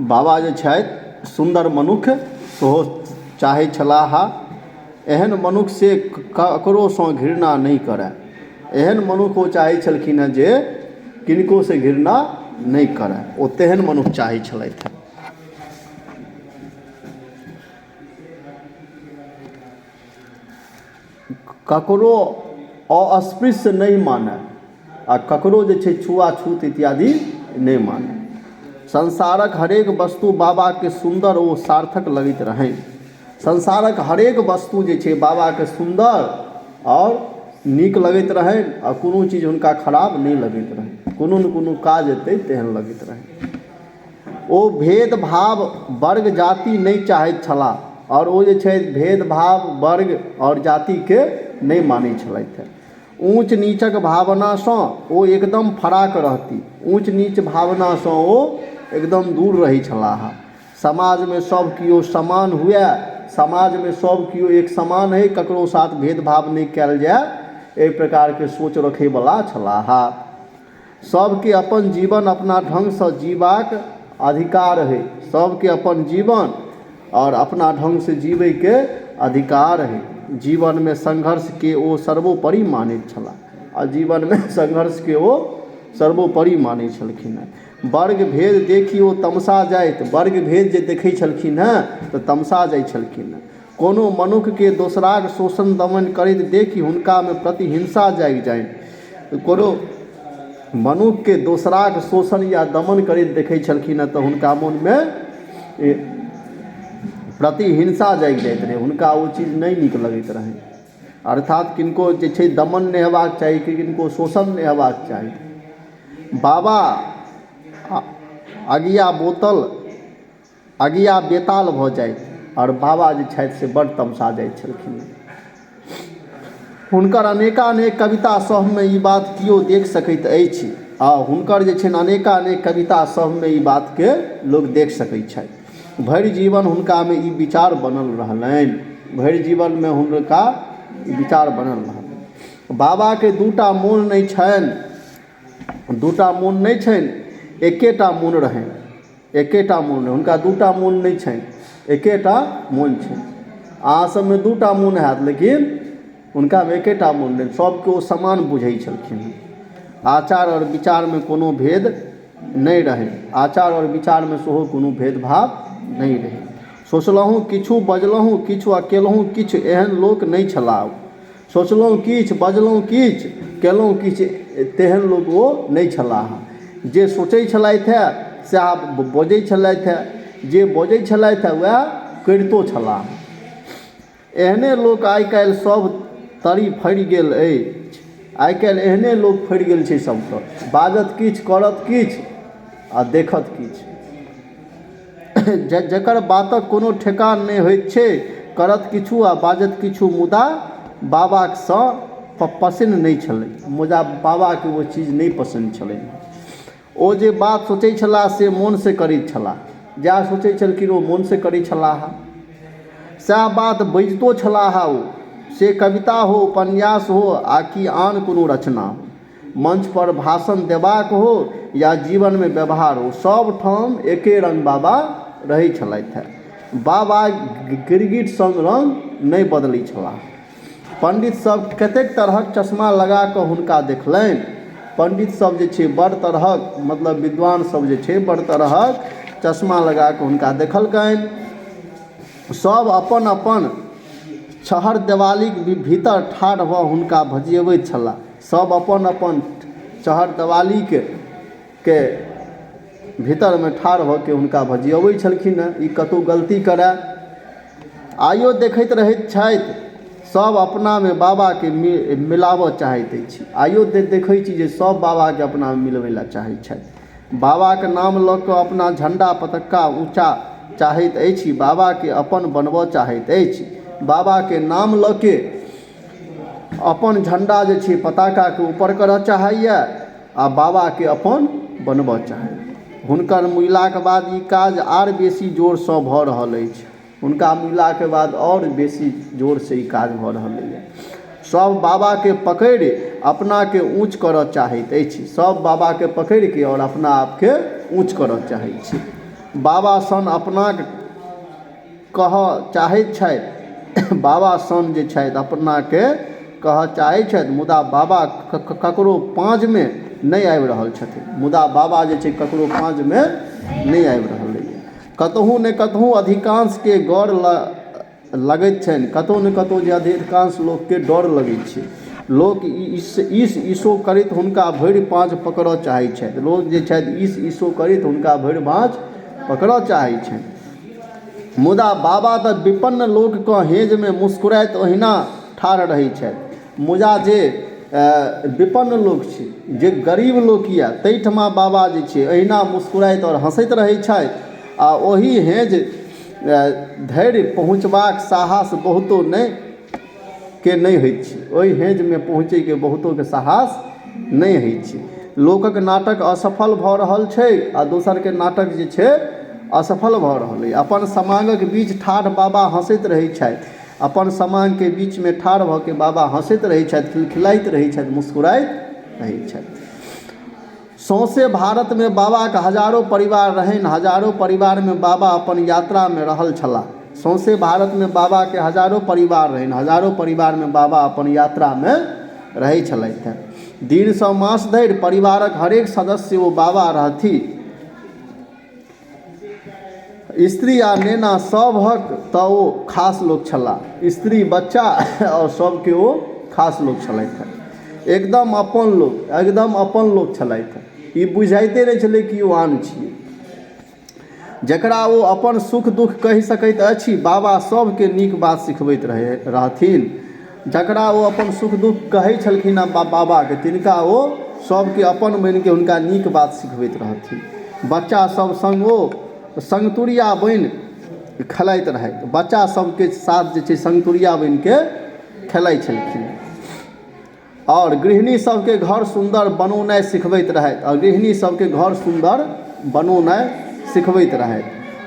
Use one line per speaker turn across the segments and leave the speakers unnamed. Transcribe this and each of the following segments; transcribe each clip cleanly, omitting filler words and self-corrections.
बाबा जे छथि सुन्दर मनुख सेहो चाहै छलाह, एहन मनुख से ककरोसँ घृणा नहीं करय। एहन मनुख ओ चाहै छलखिन हेँ जे किनको से घृणा नहीं करय, ओ तेहन मनुख चाहै छलथि हेँ। ककरो अस्पृश्य नहीं मानय आ ककरो जे छै छुआछूत इत्यादि नहीं मानय। संसारक हरेक वस्तु बाबा के सुंदर ओ सार्थक लगैत रहनि। संसारक हरेक वस्तु जे छै बाबा के सुंदर और नीक लगैत रहनि आ कोनो चीज हुनका खराब नहीं लगैत रहनि, कोनो न कोनो काज एतै तेहन लगैत रहनि। ओ भेदभाव वर्ग जाति नहीं चाहैत छलाह और ओ जे छै भेदभाव वर्ग और जाति के नहीं मानै छलथि। ऊँच नीचक भावनासँ ओ एकदम फराक रहती, ऊँच नीच भावनासँ ओ एकदम दूर रहै छलाह। समाज में सब किओ समान हुए, समाज में सब किओ एक समान है, ककरो साथ भेदभाव नहीं कयल जाय, एहि प्रकार के सोच रखैवला छलाह। सबके अपन जीवन अपना ढंगसँ जीबाक अधिकार है, सबके अपन जीवन और अपना ढंग से जीवै के अधिकार है। जीवन में संघर्ष के ओ सर्वोपरि मानैत छलाह आ जीवन में संघर्ष के ओ सर्वोपरि मानै छलखिन हेँ। वर्ग भेद देखी ओ तमसा जाइत, वर्ग भेद जे देखै छलखिन हेँ तऽ तमसा जाइ छलखिन हेँ। कोनो मनुख के दोसराक शोषण दमन करैत देखी हुनका में प्रतिहिंसा जागि जानि। कोनो मनुख के दोसराक शोषण या दमन करैत देखै छलखिन हेँ तऽ हुनका मोन में प्रतिहिंसा जागि जाइत रहै, हुनका ओ चीज नहीं नीक लगैत रहनि। अर्थात किनको जे छै दमन नहीं हेबाक चाही, किनको शोषण नहीं हेबाक चाही। बाबा अगिया बेताल भऽ जाइत और बाबा जे छथि से बड़ तमसा जाइत छलखिन। हुनकर अनेकानेक कविता सब में ई बात किओ देख सकैत अछि आ हुनकर जे छनि अनेकानेक कविता सब में ई बात के लोग देख सकैत छथि। भरि जीवन हुनका में ई विचार बनल रहलनि, भरि जीवन में हुनका विचार बनल रहलनि। बाबा के दूटा मोन नहीं छनि, दूटा मोन नहीं छनि, एकेटा मोन रहनि, एकेटा मोन रहनि। हुनका दूटा मोन नहीं छनि, एकेटा मोन छनि। अहाँ सब में दूटा मोन हैत लेकिन हुनका में एकेटा मोन रहनि, सबके ओ समान बुझै छलखिन। आचार और विचार में कोनो भेद नहीं रहै, आचार और विचार में सेहो कोनो भेदभाव नहीं रहै। सोचलहुँ किछु बजलहुँ किछु आ केलहुँ किछु, एहन लोक नहीं छलाह। सोचलहुँ किछु बजलहुँ किछु केलहुँ किछु, तेहन लोक ओ नहीं छलाह। जे सोचै छलथि हे सएह बजै छलथि हे, जे बजै छलथि हे वएह करितो छलाह। एहने लोक आइ काल्हि सब तरी फड़ि गेल अछि, आइ काल्हि एहने लोक फड़ि गेल छै सबके, बाजत किछु करत किछु आ देखत किछु। जकर बातक कोनो ठेकान नहीं होइत छै, करत किछु आ बाजत किछु, मुदा बाबासँ पसिन्न नहीं छलै, मुदा बाबा के वो चीज नहीं पसंद छलै। ओ जे बात सोचै छलाह से मोन से करैत छलाह, जएह सोचै छलखिन ओ मोन से करै छलाह, सएह बात बजितो छलाह। ओ से कविता हो, उपन्यास हो आ कि आन कोनो रचना हो, मंच पर भाषण देबाक हो या जीवन में व्यवहार हो, सब ठाम एके रंग बाबा रहै छलथि है। बाबा गिरगिट संग रंग नहीं बदलै छलाह। पंडित सब कतेक तरहक चश्मा लगा कऽ हुनका देखलनि। पंडित सब जे छै बड़ तरहक, मतलब विद्वान सब जे छै बड़ तरहक चश्मा लगा कऽ हुनका देखलकनि। सब अपन अपन छहर देवालीक भीतर ठाढ़ भऽ हुनका भजियबैत छलाह। सब अपन अपन छहर देवाली के भीतर में ठाढ़ भऽ के हुनका भजियबै छलखिन हेँ। ई कतहु गलती करय आइयो देखैत रहैत छथि, सब अपना में बाबा के मिलाबऽ चाहैत अछि। आइयो देखै छी जे सब बाबा के अपना में मिलबै लए चाहैत छथि। बाबा के नाम लऽ कऽ अपना झंडा पतक्का ऊँचा चाहैत अछि, बाबा के अपन बनबऽ चाहैत अछि। बाबा के नाम लऽ के अपन झंडा जे छै पताका के ऊपर करऽ चाहैए आ बाबा के अपन बनबऽ चाहैए। हुनकर मिलाके बाद ई काज आर बेसी जोरसँ भऽ रहल अछि, हुनका मिलाके बाद और बेसी जोर से ई काज भऽ रहल अछि। सब बाबा के पकड़ि अपना के ऊँच करऽ चाहैत अछि, सब बाबा के पकड़ि के और अपना आप के ऊँच करऽ चाहैत छी। बाबा सन अपनाके कहऽ चाहैत छथि, बाबा सन जे छथि अपनाके कहऽ चाहैत छथि, मुदा बाबा ककरो पाँजमे नहि आबि रहल छथिन। मुदा बाबा जे छै ककरो पाँजमे नहि आबि रहल अइ। कतहु ने कतहु अधिकांशके गौर लगैत छनि, कतहु ने कतहु जे अधिकांश लोकके डर लगैत छै। लोक ईसो करैत हुनका भरि पाँज पकड़ऽ चाहैत छथि। लोक जे छथि ईसो करैत हुनका भरि पाँज पकड़ऽ चाहैत छथि। मुदा बाबा तऽ विपन्न लोकके हेँजमे मुस्कुराइत ओहिना ठाढ़ रहैत छथि। मुदा जे विपन्न लोक छै, जे गरीब लोक यऽ, ताहिठमा बाबा जे छै अहिना मुस्कुराइत आओर हँसैत रहैत छथि। आ ओही हेँज धरि पहुँचबाक साहस बहुतो नहि होइत छै। ओहि हेँजमे पहुँचैके बहुतोके साहस नहि होइत छै। लोकक नाटक असफल भऽ रहल छै आ दोसरके नाटक जे छै असफल भऽ रहल अइ। अपन समाङ्गक बीच ठाढ़ बाबा हँसैत रहैत छथि। अपन समाङ्गके बीचमे ठाढ़ भऽ के बाबा हँसैत रहैत छथि, खिलखिलाइत रहैत छथि, मुस्कुराइत रहैत छथि। सौँसे भारतमे बाबाके हजारों परिवार रहनि। हजारों परिवारमे बाबा अपन यात्रामे रहल छलाह। सौँसे भारतमे बाबाके हजारों परिवार रहनि। हजारों परिवारमे बाबा अपन यात्रामे रहै छलथि हेँ। दिनसँ मास धरि परिवारक हरेक सदस्य ओ बाबा रहथि। स्त्री आ नेना सभक तऽ ओ खास लोक छलाह। स्त्री, बच्चा आओर सभके ओ खास लोक छलथि हेँ। एकदम अपन लोक छलथि हेँ। ई बुझाइते नहि छलै कि ओ आन छियै। जकरा ओ अपन सुख दुख कहि सकैत अछि, बाबा सभके नीक बात सिखबैत रहथिन। जकरा ओ अपन सुख दुख कहै छलखिन हेँ बाबाके, तिनका ओ सभके अपन मानिके हुनका नीक बात सिखबैत रहथिन। बच्चा सभ संग ओ संगतुरिया बनि खेलाइत रहथि। बच्चा सभके साथ जे छै संगतुरिया बनिके खेलाइत छलखिन। आओर गृहिणी सभके घर सुन्दर बनौनाइ सिखबैत रहथि। आओर गृहिणी सभके घर सुन्दर बनौनाइ सिखबैत रहथि।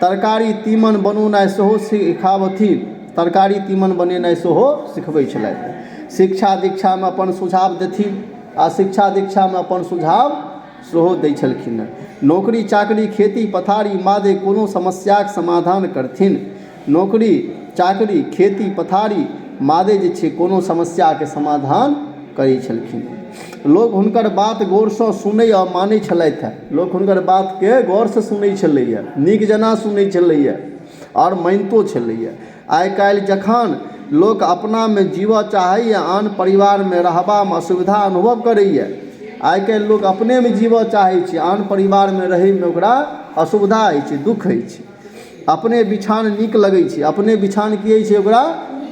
तरकारी तीमन बनौनाइ सेहो सिखाबथिन। तरकारी तीमन बनेनाइ सेहो सिखबै छलथि। शिक्षा दीक्षामे अपन सुझाव देथिन आ शिक्षा दीक्षामे अपन सुझाव सेहो दै छलखिन। नौकरी चाकरी खेती पथारी मादे कोनो समस्याके समाधान करथिन। नौकरी चाकरी खेती पथारी मादे जे छै कोनो समस्याके समाधान करै छलखिन। लोक हुनकर बात गौरसँ सुनै आ मानै छलथि हेँ। लोक हुनकर बातके गौरसँ सुनै छलैए, नीक जेना सुनै छलैए आओर मानितो छलैए। आइ काल्हि जखन लोक अपनामे जीवऽ चाहैए, आन परिवारमे रहबामे असुविधा अनुभव करैए। आइ काल्हि लोक अपनेमे जीवऽ चाहै छै, आन परिवारमे रहैमे ओकरा असुविधा होइ छै, दुख होइ छै। अपने बिछान नीक लगै छै, अपने बिछान की होइ छै ओकरा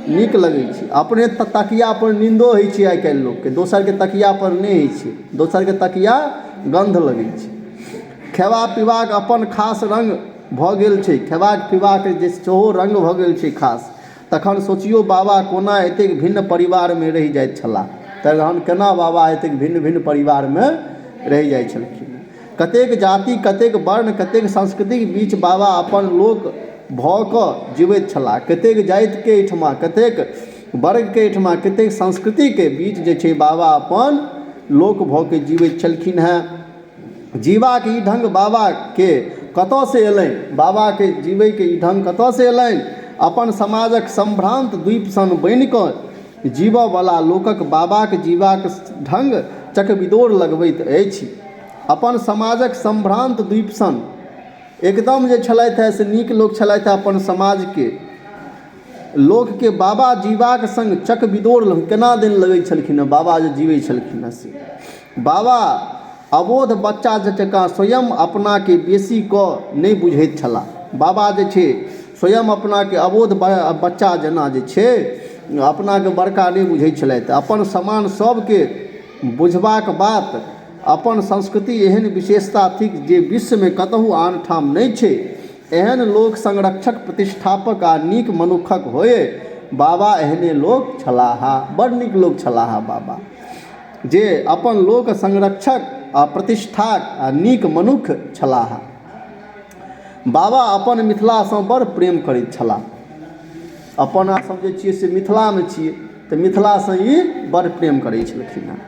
नीक लगै छै। अपने तकिया पर नींदो होइ छै आइ काल्हि लोकके, दोसरके तकिया पर नहि होइ छै। दोसरके तकिया गन्ध लगै छै। खेबा पीबाक अपन खास रंग भऽ गेल छै। खेबाक पीबाक जे सेहो रंग भऽ गेल छै खास। तखन सोचियौ बाबा कोना एतेक भिन्न परिवारमे रहि जाइत छलाह। तखन केना बाबा एतेक भिन्न भिन्न परिवारमे रहि जाइ छलखिन। कतेक जाति, कतेक वर्ण, कतेक संस्कृतिके बीच बाबा अपन लोक भऽ कऽ जीवैत छलाह। कतेक जातिके एहिठमा, कतेक वर्गके एहिठमा, कतेक संस्कृतिके बीच जे छै बाबा अपन लोक भऽ के जीवैत छलखिन हेँ। जीबाक ई ढङ्ग बाबाके कतऽसँ अयलनि? बाबाके जीवैके ई ढङ्ग कतऽसँ अयलनि? अपन समाजक सम्भ्रान्त द्वीप सन बनि कऽ जीवऽवला लोकक बाबाके जीबाक ढङ्ग चकबिदोर लगबैत अछि। अपन समाजक सम्भ्रान्त द्वीप सन एकदम जे छलथि हेँ से नीक लोक छलथि हेँ। अपन समाजके लोकके बाबा जीवाक संग चकबिदोर केना दिन लगै छलखिन हेँ बाबा जे जीवै छलखिन हेँ से। बाबा अबोध बच्चा जकाँ स्वयं अपनाके बेसी कऽ नहि बुझैत छलाह। बाबा जे छै स्वयं अपनाके अबोध बच्चा जेना जे छै अपनाके बड़का नहि बुझै छलथि। अपन समान सभके बुझबाक बात, अपन संस्कृति एहन विशेषता थिक जे विश्वमे कतहु आन ठाम नहि छै। एहन लोक संरक्षक, प्रतिष्ठापक आ नीक मनुखक होए। बाबा एहने लोक छलाह। बड़ नीक लोक छलाह बाबा, जे अपन लोक संरक्षक आ प्रतिष्ठाक आ नीक मनुख छलाह। बाबा अपन मिथिलासँ बड़ प्रेम करैत छलाह। अपन हमसभ जे छियै से मिथिलामे छियै तऽ मिथिलासँ ई बड़ प्रेम करै छलखिन हेँ।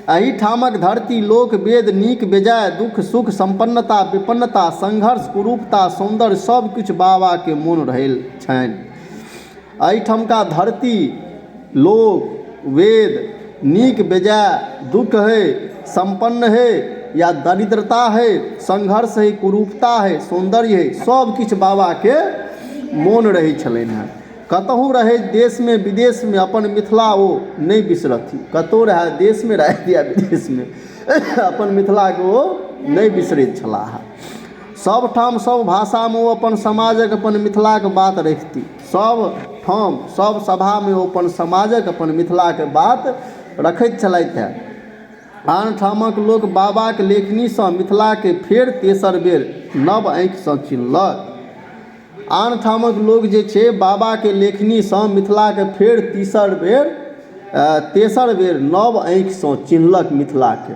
एहिठामक धरती लोक वेद नीक बेजाय दुख सुख संपन्नता विपन्नता संघर्ष कुरूपता सौंदर्य सब किछु बाबा के मोन रहल छनि। एहिठामका धरती लोक वेद नीक बेजाय दुख है संपन्न है या दरिद्रता है संघर्ष है कुरूपता है सौंदर्य है सब किछु बाबा के मोन रहै छलनि हैं। कतहु रहे देश में विदेश में अपन मिथिला ओ नहीं बिसरथि। कतहु रहे देश में रहे या विदेश में अपन मिथिला के ओ नहीं बिसरैत छलाह। सब ठाम सब भाषा में ओ अपन समाजक अपन मिथिला के बात रखती। सब ठाम सब सभा में ओ अपन समाजक अपन मिथिला के बात रखैत छलथि हैं। आन ठामक लोक बाबाक लेखनीसँ मिथिलाके फेर तेसर बेर नव आँखिसँ चिन्हलक। आन ठामक लोक जे छै बाबाके लेखनीसँ मिथिलाके फेर तेसर बेर नव आँखिसँ चिन्हलक मिथिलाके।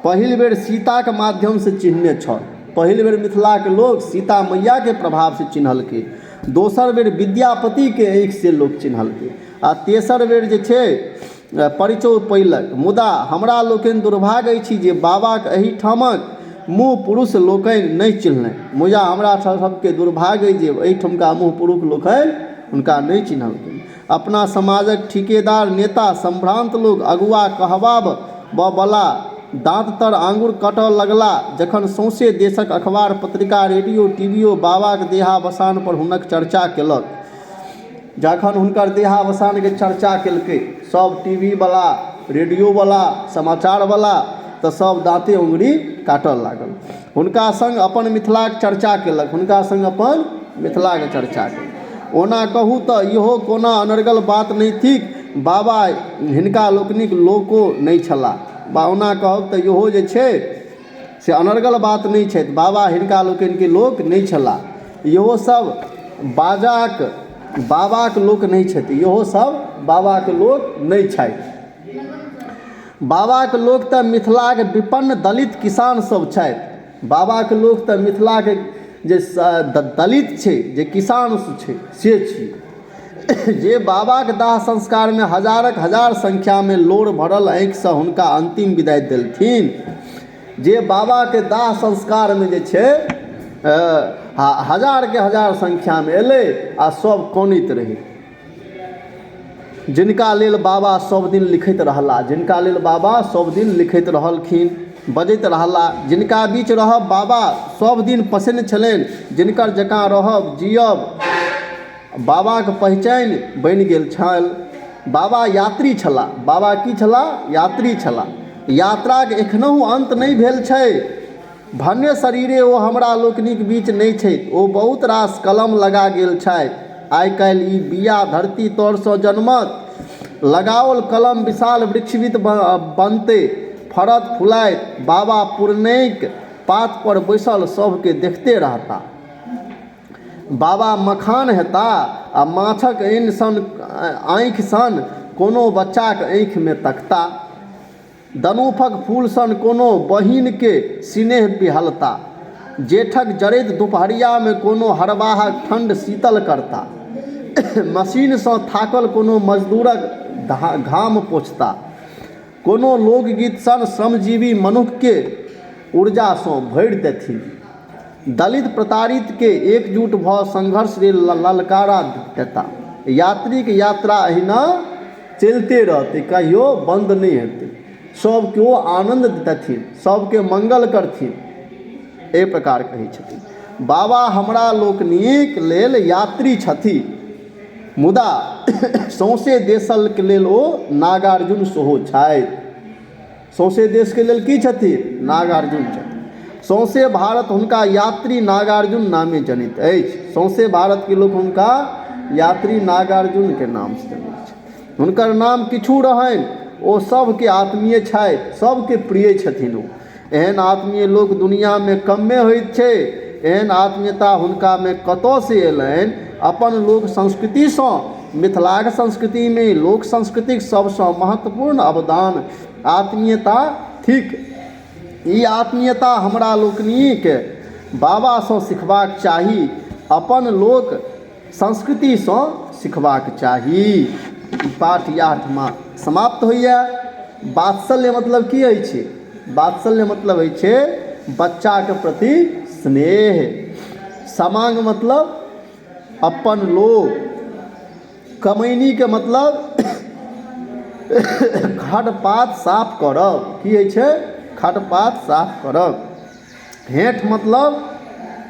पहिल बेर सीताके माध्यमसँ चिन्हने छल। पहिल बेर मिथिलाके लोक सीता मैयाके प्रभावसँ चिन्हलकै। दोसर बेर विद्यापतिके आँखिसँ लोक चिन्हलकै आ तेसर बेर जे छै परिचय पयलक। मुदा हमरा लोकनि दुर्भाग्य अछि जे बाबाक एहिठामक मुँह पुरुष लोकनि नहि चिन्हलनि। मुदा हमरा सबके दुर्भाग्य जे एहिठामका मुँह पुरुष लोकनि हुनका नहि चिन्हलखिन। अपना समाजक ठिकेदार नेता संभ्रांत लोक अगुआ कहबाबला दाँत तर आंगुर कटऽ लगला। जखन सौंसे देशक अखबार पत्रिका रेडियो टीवीओ बाबाक देहावसान पर हुनक चर्चा केलक। जखन हुनकर देहावसानके चर्चा केलकै सब टीवीवला रेडियोवला समाचारवला तऽ सब दाँते अँगुरी काटऽ लागल। हुनका संग अपन मिथिलाक चर्चा केलक। हुनका संग अपन मिथिलाके चर्चा केलक। ओना कहू तऽ इहो कोना अनर्गल बात नहि थिक। बाबा हिनका लोकनिक लोको नहि छलाह। बा ओना कहब तऽ इहो जे छै से अनर्गल बात नहि छथि। बाबा हिनका लोकनिके लोक नहि छलाह। इहो सब बाबाक लोक नहीं छथि। इहो सब बाबाक लोक नहीं छथि। बाबाक लोक तऽ मिथिलाक विपन्न दलित किसान सब छथि। बाबाक लोक तऽ मिथिलाक जे दलित छै जे किसान छै से छी। जे बाबाक दाह संस्कार में हजारक हजार संख्या में लोर भरल आँखिसँ हुनका अंतिम विदाई देलथिन। जे बाबाके दाह संस्कार में जे छै हजार के हजार संख्या में एलै आ सब कानैत रहे। जिनका लेल बाबा सब दिन लिखैत रहला जिनका लेल बाबा सब दिन लिखैत रहलखिन बजैत रहला जिनका बीच रहब बाबा सब दिन पसंद छलनि जिनकर जकाँ रहब जियब बाबाक पहचान बनि गेल छल। बाबा यात्री छलाह। बाबा की छलाह? यात्री छलाह। यात्राक एखनहु अंत नहि भेल छै। भन्य शरीरे ओ हमरा लोकनिक बीच नहि छथि। ओ बहुत रास कलम लगा गेल छथि। आइ काल्हि ई बिया धरती तरसँ जनमत लगाओल कलम विशाल वृक्षवित बनते फरत फुलाइत बाबा पुरनैक पात पर बैसल सबके देखते रहता। बाबा मखान हेता आ माछक ऐन सन आँखि सन कोनो बच्चाक आँखि में तकता। दनूफक फूल सन कोनो बहिनके स्नेह बिहलता। जेठक जरैत दुपहरिया में कोनो हरबाहक ठंड शीतल करता। मशीनसँ थाकल कोनो मजदूरक घाम पोछता। कोनो लोकगीत सन श्रमजीवी मनुष्यके ऊर्जासँ भरि देथिन। दलित प्रताड़ित के एकजुट भऽ संघर्ष लेल ललकारा देता। यात्रीक यात्रा अहिना चलते रहते कहियो बंद नहीं हेतै। सब केओ आनंद देथिन सबके मंगल करथिन एहि प्रकार कहै छथिन। बाबा हमरा लोकनिक लेल यात्री छथि। मुदा सौंसे देशक लेल ओ नागार्जुन सेहो छथि। सौंसे देशके लेल की छथिन? नागार्जुन छथि। सौंसे भारत हुनका यात्री नागार्जुन नामे जनित अछि। सौंसे भारतके लोक हुनका यात्री नागार्जुनके नामसँ जनैत छथि। हुनकर नाम किछु रहनि ओ सबके आत्मीय छथि सबके प्रिय छथिन। ओ एहन आत्मीय लोक दुनिया में कमे होइत छै। एहन आत्मीयता हुनका में कतऽसँ अयलनि? अपन लोक संस्कृतिसँ। मिथिलाक संस्कृति में लोक संस्कृतिक सबसँ महत्वपूर्ण अवदान आत्मीयता थिक। ई आत्मीयता हमरा लोकनिक बाबासँ सिखबाक चाही। अपन लोक संस्कृतिसँ सिखबाक चाही। पाठ 8वाँ समाप्त होइए। वात्सल्य मतलब की होइ छै? वात्सल्य मतलब होइ छै बच्चाके प्रति स्नेह। समांग मतलब अपन लोग। कमैनीके मतलब खरपात साफ करब। की होइ छै? खरपात साफ करब। हेठ मतलब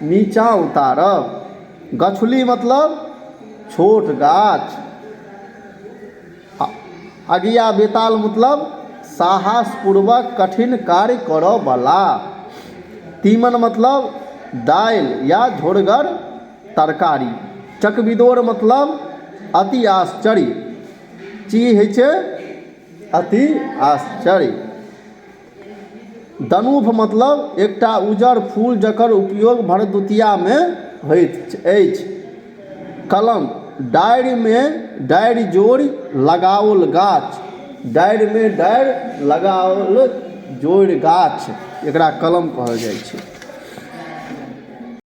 नीचाँ उतारब। गछुली मतलब छोट गाछ। अगिया बेताल मतलब साहसपूर्वक कठिन कार्य करऽ वाला। तीमन मतलब दालि या झोरगर तरकारी। चकबिदोर मतलब अति आश्चर्य। ची होइ छै अति आश्चर्य। दनुफ मतलब एकटा उज्जर फूल जकर उपयोग भरदुतियामे होइत अछि। कलम डारिमे डारि जोड़ि लगाओल गाछ। डारिमे डारि लगाओल जोड़ि गाछ, एकरा कलम कहल जाइ छै।